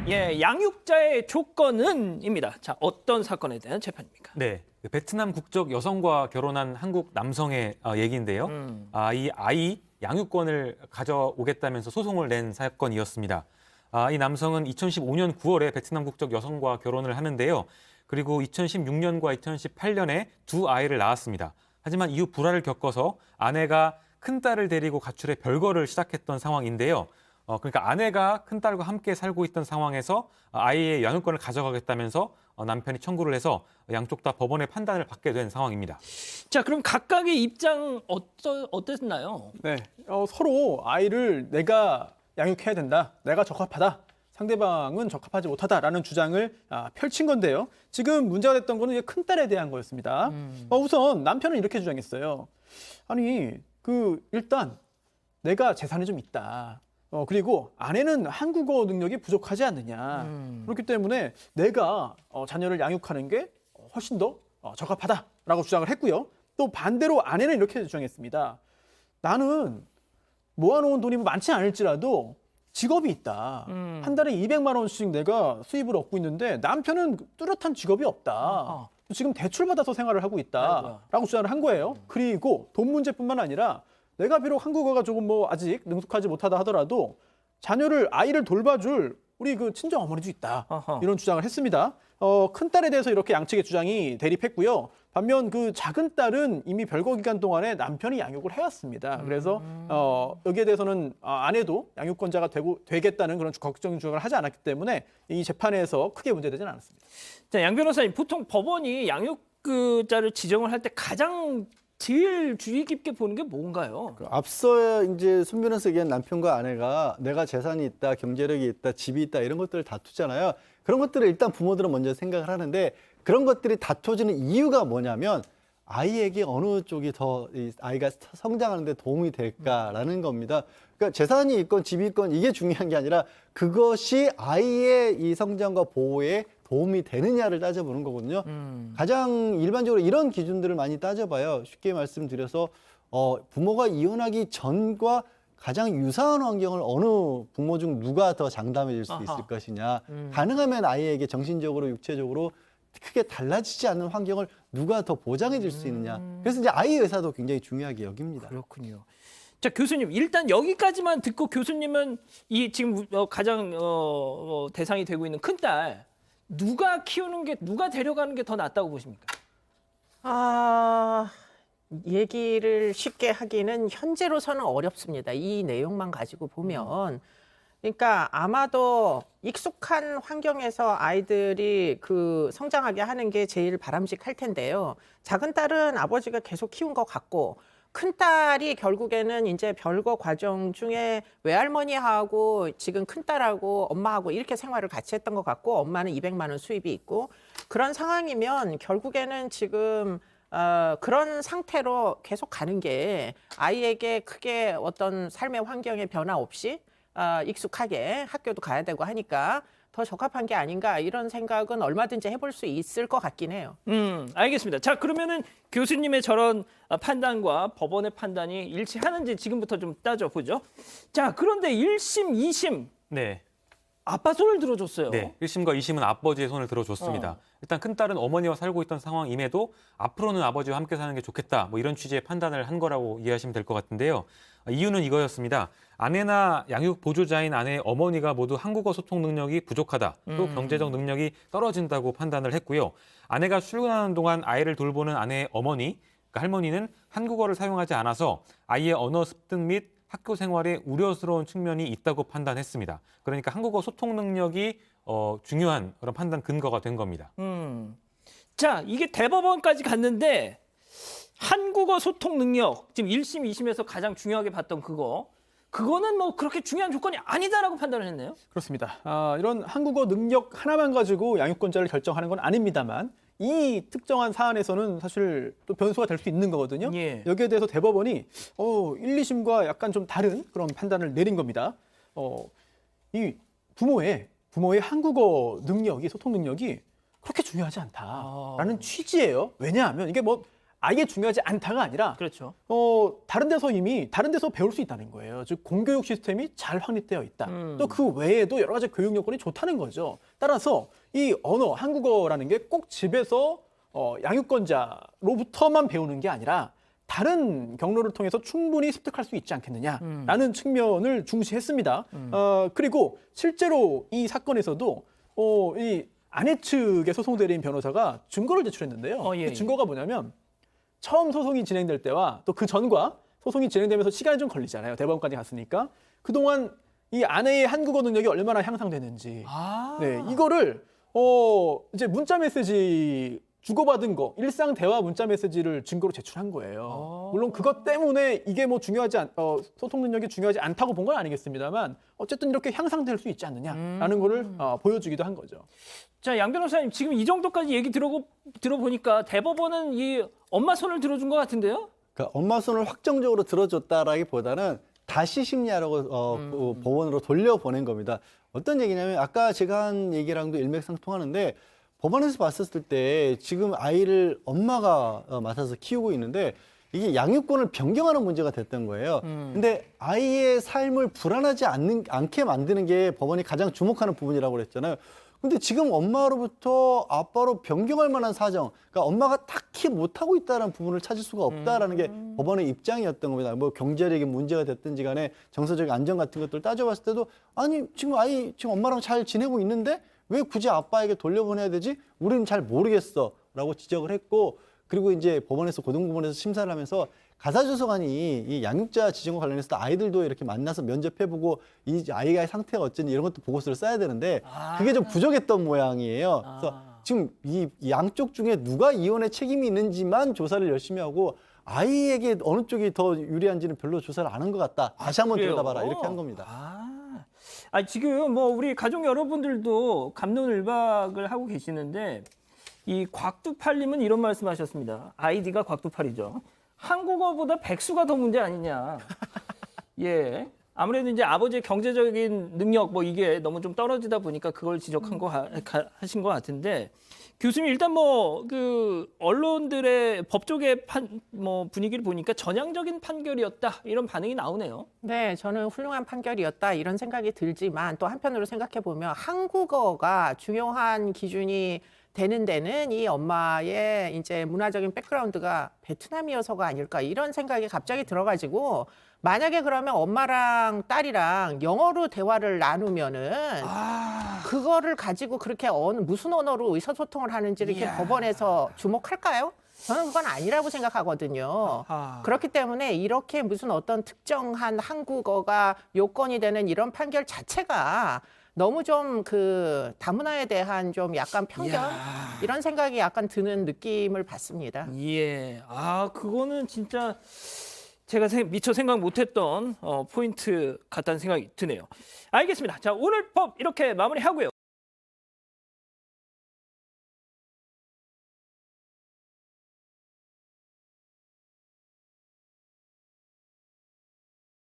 양육자의 조건은입니다. 자, 어떤 사건에 대한 재판입니까? 네, 베트남 국적 여성과 결혼한 한국 남성의 얘기인데요. 이 아이 양육권을 가져오겠다면서 소송을 낸 사건이었습니다. 이 남성은 2015년 9월에 베트남 국적 여성과 결혼을 하는데요. 그리고 2016년과 2018년에 두 아이를 낳았습니다. 하지만 이후 불화를 겪어서 아내가 큰딸을 데리고 가출해 별거를 시작했던 상황인데요. 그러니까 아내가 큰딸과 함께 살고 있던 상황에서 아이의 양육권을 가져가겠다면서 남편이 청구를 해서 양쪽 다 법원의 판단을 받게 된 상황입니다. 자, 그럼 각각의 입장 어땠나요? 네, 서로 아이를 내가 양육해야 된다, 내가 적합하다, 상대방은 적합하지 못하다라는 주장을 펼친 건데요. 지금 문제가 됐던 거는 큰딸에 대한 거였습니다. 우선 남편은 이렇게 주장했어요. 아니, 일단 내가 재산이 좀 있다. 그리고 아내는 한국어 능력이 부족하지 않느냐. 그렇기 때문에 내가 자녀를 양육하는 게 훨씬 더 적합하다라고 주장을 했고요. 또 반대로 아내는 이렇게 주장했습니다. 나는 모아놓은 돈이 많지 않을지라도 직업이 있다. 한 달에 200만 원씩 내가 수입을 얻고 있는데 남편은 뚜렷한 직업이 없다. 지금 대출받아서 생활을 하고 있다라고 주장을 한 거예요. 그리고 돈 문제뿐만 아니라 내가 비록 한국어가 조금 아직 능숙하지 못하다 하더라도 아이를 돌봐줄 우리 친정 어머니도 있다. 이런 주장을 했습니다. 큰딸에 대해서 이렇게 양측의 주장이 대립했고요. 반면 작은 딸은 이미 별거 기간 동안에 남편이 양육을 해왔습니다. 그래서 여기에 대해서는 아내도 양육권자가 되겠다는 그런 걱정 주장을 하지 않았기 때문에 이 재판에서 크게 문제되지는 않았습니다. 자, 양 변호사님, 보통 법원이 양육자를 지정을 할 때 가장 제일 주의 깊게 보는 게 뭔가요? 앞서 이제 손 변호사 얘기한 남편과 아내가 내가 재산이 있다, 경제력이 있다, 집이 있다 이런 것들을 다투잖아요. 그런 것들을 일단 부모들은 먼저 생각을 하는데 그런 것들이 다투어지는 이유가 뭐냐면 아이에게 어느 쪽이 더 아이가 성장하는 데 도움이 될까라는 겁니다. 그러니까 재산이 있건 집이 있건 이게 중요한 게 아니라 그것이 아이의 이 성장과 보호에 도움이 되느냐를 따져보는 거거든요. 가장 일반적으로 이런 기준들을 많이 따져봐요. 쉽게 말씀드려서 부모가 이혼하기 전과 가장 유사한 환경을 어느 부모 중 누가 더 장담해 줄 수 있을 것이냐. 가능하면 아이에게 정신적으로 육체적으로 크게 달라지지 않는 환경을 누가 더 보장해 줄 수 있느냐. 그래서 이제 아이의 의사도 굉장히 중요하게 여깁니다. 그렇군요. 자, 교수님, 일단 여기까지만 듣고 교수님은 이 지금 가장 대상이 되고 있는 큰딸 누가 키우는 게, 누가 데려가는 게 더 낫다고 보십니까? 얘기를 쉽게 하기는 현재로서는 어렵습니다. 이 내용만 가지고 보면. 그러니까 아마도 익숙한 환경에서 아이들이 성장하게 하는 게 제일 바람직할 텐데요. 작은 딸은 아버지가 계속 키운 것 같고, 큰 딸이 결국에는 이제 별거 과정 중에 외할머니하고 지금 큰 딸하고 엄마하고 이렇게 생활을 같이 했던 것 같고, 엄마는 200만 원 수입이 있고, 그런 상황이면 결국에는 지금 그런 상태로 계속 가는 게 아이에게 크게 어떤 삶의 환경의 변화 없이 익숙하게 학교도 가야 되고 하니까 더 적합한 게 아닌가, 이런 생각은 얼마든지 해볼 수 있을 것 같긴 해요. 알겠습니다. 자, 그러면은 교수님의 저런 판단과 법원의 판단이 일치하는지 지금부터 좀 따져보죠. 자, 그런데 1심, 2심 네. 아빠 손을 들어줬어요. 네, 1심과 2심은 아버지의 손을 들어줬습니다. 일단 큰딸은 어머니와 살고 있던 상황임에도 앞으로는 아버지와 함께 사는 게 좋겠다, 이런 취지의 판단을 한 거라고 이해하시면 될 것 같은데요. 이유는 이거였습니다. 아내나 양육 보조자인 아내의 어머니가 모두 한국어 소통 능력이 부족하다, 또 경제적 능력이 떨어진다고 판단을 했고요. 아내가 출근하는 동안 아이를 돌보는 아내의 어머니, 그러니까 할머니는 한국어를 사용하지 않아서 아이의 언어 습득 및 학교 생활에 우려스러운 측면이 있다고 판단했습니다. 그러니까 한국어 소통 능력이 중요한 그런 판단 근거가 된 겁니다. 자, 이게 대법원까지 갔는데 한국어 소통 능력, 지금 1심, 2심에서 가장 중요하게 봤던 그거는 그렇게 중요한 조건이 아니다라고 판단을 했네요. 그렇습니다. 이런 한국어 능력 하나만 가지고 양육권자를 결정하는 건 아닙니다만 이 특정한 사안에서는 사실 또 변수가 될 수 있는 거거든요. 예. 여기에 대해서 대법원이 1, 2심과 약간 좀 다른 그런 판단을 내린 겁니다. 이 부모의 한국어 능력이, 소통 능력이 그렇게 중요하지 않다라는 취지예요. 왜냐하면 이게 아예 중요하지 않다가 아니라 그렇죠. 다른 데서 배울 수 있다는 거예요. 즉 공교육 시스템이 잘 확립되어 있다. 또 그 외에도 여러 가지 교육 여건이 좋다는 거죠. 따라서 이 언어, 한국어라는 게 꼭 집에서 양육권자로부터만 배우는 게 아니라 다른 경로를 통해서 충분히 습득할 수 있지 않겠느냐라는 측면을 중시했습니다. 그리고 실제로 이 사건에서도 이 아내 측의 소송 대리인 변호사가 증거를 제출했는데요. 예. 그 증거가 뭐냐면 처음 소송이 진행될 때와 또 그 전과 소송이 진행되면서 시간이 좀 걸리잖아요. 대법원까지 갔으니까. 그동안 이 아내의 한국어 능력이 얼마나 향상되는지. 네, 이거를 이제 문자 메시지 주고받은 거, 일상 대화 문자 메시지를 증거로 제출한 거예요. 물론 그것 때문에 이게 뭐 소통 능력이 중요하지 않다고 본 건 아니겠습니다만 어쨌든 이렇게 향상될 수 있지 않느냐라는 거를 보여주기도 한 거죠. 자, 양 변호사님 지금 이 정도까지 얘기 들어보니까 대법원은 이 엄마 손을 들어준 것 같은데요? 그러니까 엄마 손을 확정적으로 들어줬다라기보다는 다시 심리하라고 법원으로 돌려보낸 겁니다. 어떤 얘기냐면 아까 제가 한 얘기랑도 일맥상통하는데 법원에서 봤었을 때 지금 아이를 엄마가 맡아서 키우고 있는데 이게 양육권을 변경하는 문제가 됐던 거예요. 근데 아이의 삶을 불안하지 않게 만드는 게 법원이 가장 주목하는 부분이라고 그랬잖아요. 근데 지금 엄마로부터 아빠로 변경할 만한 사정, 그러니까 엄마가 딱히 못하고 있다는 부분을 찾을 수가 없다라는 게 법원의 입장이었던 겁니다. 뭐 경제력이 문제가 됐든지 간에 정서적 안정 같은 것들을 따져봤을 때도 아니 지금 엄마랑 잘 지내고 있는데 왜 굳이 아빠에게 돌려보내야 되지? 우리는 잘 모르겠어라고 지적을 했고 그리고 이제 법원에서 고등법원에서 심사를 하면서 가사조서관이 이 양육자 지정과 관련해서 아이들도 이렇게 만나서 면접해보고 이 아이의 상태가 어쩐지 이런 것도 보고서를 써야 되는데 그게 좀 부족했던 모양이에요. 그래서 지금 이 양쪽 중에 누가 이혼의 책임이 있는지만 조사를 열심히 하고 아이에게 어느 쪽이 더 유리한지는 별로 조사를 안 한 것 같다. 다시 한번 그래요? 어. 들여다봐라 이렇게 한 겁니다. 지금 뭐 우리 가족 여러분들도 갑론을박을 하고 계시는데 이 곽두팔님은 이런 말씀하셨습니다. 아이디가 곽두팔이죠. 한국어보다 백수가 더 문제 아니냐. 예. 아무래도 이제 아버지의 경제적인 능력 뭐 이게 너무 좀 떨어지다 보니까 그걸 지적한 하신 것 같은데 교수님 일단 뭐 그 언론들의 법조계 분위기를 보니까 전향적인 판결이었다 이런 반응이 나오네요. 네, 저는 훌륭한 판결이었다 이런 생각이 들지만 또 한편으로 생각해 보면 한국어가 중요한 기준이 되는 데는 이 엄마의 이제 문화적인 백그라운드가 베트남이어서가 아닐까 이런 생각이 갑자기 들어가지고 만약에 그러면 엄마랑 딸이랑 영어로 대화를 나누면은 그거를 가지고 그렇게 무슨 언어로 의사소통을 하는지를 이렇게 법원에서 주목할까요? 저는 그건 아니라고 생각하거든요. 그렇기 때문에 이렇게 무슨 어떤 특정한 한국어가 요건이 되는 이런 판결 자체가 너무 좀 그 다문화에 대한 좀 약간 편견 이런 생각이 약간 드는 느낌을 받습니다. 예. 그거는 진짜 제가 미처 생각 못했던 포인트 같다는 생각이 드네요. 알겠습니다. 자, 오늘 법 이렇게 마무리하고요.